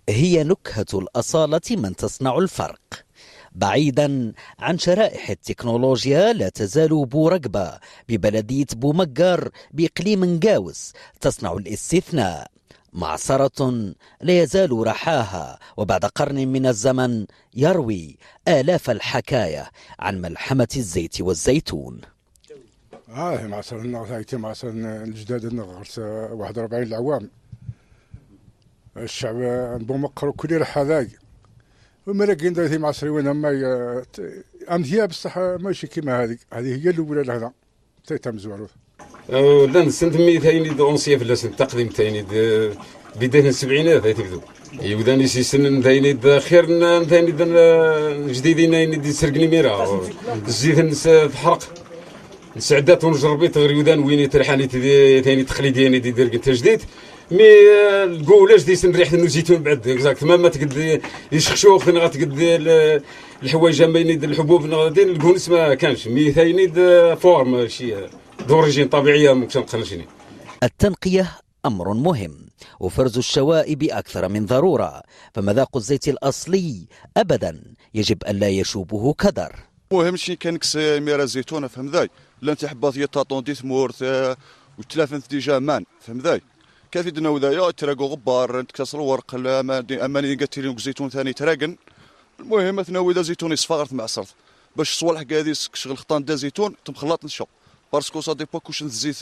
هي نكهة الأصالة من تصنع الفرق. بعيدا عن شرائح التكنولوجيا، لا تزال بورقبة ببلدية بومقر بإقليم قاوس تصنع الاستثناء. معصرة لا يزال رحاها وبعد قرن من الزمن يروي آلاف الحكاية عن ملحمة الزيت والزيتون. معصر الجداد غرس 41 العوام. الشعب بومقر كل رح هذاك ومراكين دايتي معصري وين ما امثيه بصح ماشي كيما هذه هي الاولى لهذا تيتم زواروث. لا نسنتمي ثاني دونسيه في لسن تقديم ثاني بدايه السبعينات تبدو يوداني سي سن ثاني خير ثاني جديدين ثاني سرقني ميرا الزيت تحرق سعدات ونجربي تغير يودان وين ترحاني ثاني تقليدي دي دير تجديد مي القولاش دي سن ريحه الزيتون بعد اكزاكت ما تقد يشخشوخ غتقد الحوايج ماين الحبوب غادي الكونس ما كانش مي ثاني فورم شي دوريجين طبيعيه ممكن نقلشني. التنقيه امر مهم وفرز الشوائب اكثر من ضروره، فمذاق الزيت الاصلي ابدا يجب الا يشوبه كدر. مهم شي كانكس ميرا زيتونه فهم ذاي لا انت حبات يطاطون ديت مورث وتلافنت ديجا مان فهم ذاي كافي دنا ذايا تراقو غبار تكسر ورق اماني قتيلين زيتون ثاني تراقن. المهم تناوي ذا زيتون يصفغرت معصرت باش صوالح كادي شغل خطان دا زيتون تم خلاط نشو باسكو صا ديبا كوش الزيت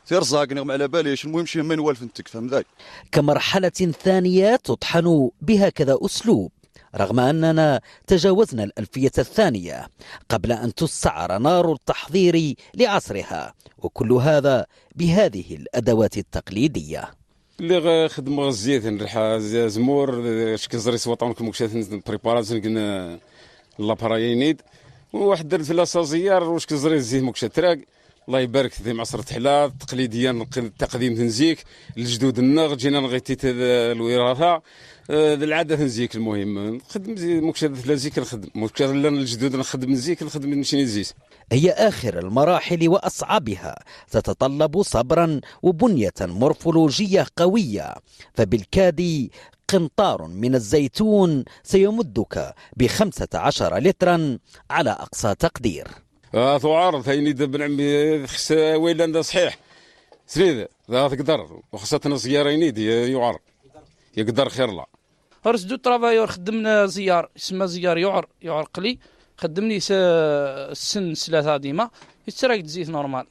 تيرزاق نغم على باليش. المهم شي ما نوالف نتك فهم ذاي. كمرحله ثانيه تطحن بهكذا اسلوب، رغم أننا تجاوزنا الألفية الثانية قبل أن تسعر نار التحضير لعصرها، وكل هذا بهذه الأدوات التقليدية. اللي خدم الزيت نريحة زمور شكزري سواطون كمكشات بريباراسيون كنا لابراينيد وواحد درت لا سازيار واش كزري الزيت مكشات تراك الله يبارك في معصرة حلا تقليديا تقديم تنزيك الجدود النغ جينا نغيتي الوراثة العاده تنزيك. المهم نخدم مكشات لازيك نخدم مكشات الجدود نخدم نزيك نخدم نمشي نزيت. هي آخر المراحل وأصعبها، تتطلب صبرا وبنية مورفولوجية قوية، فبالكاد قنطار من الزيتون سيمدك ب15 لترا على أقصى تقدير. ثوار ثاني دابا نعمي خص ويلان صحيح سريد ذا تقدر وخاصة زيارين يعر يقدر خير الله. هرس دو ترافايور خدمنا زيار اسمه زيار يعر قلي خدمني السن 3 ديما يتسرق زيت نورمال.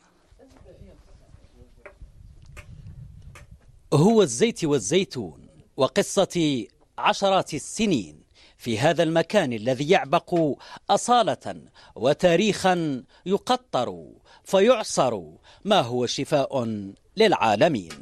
هو الزيت والزيتون وقصة عشرات السنين في هذا المكان الذي يعبق أصالة وتاريخا يقطر فيعصر ما هو شفاء للعالمين.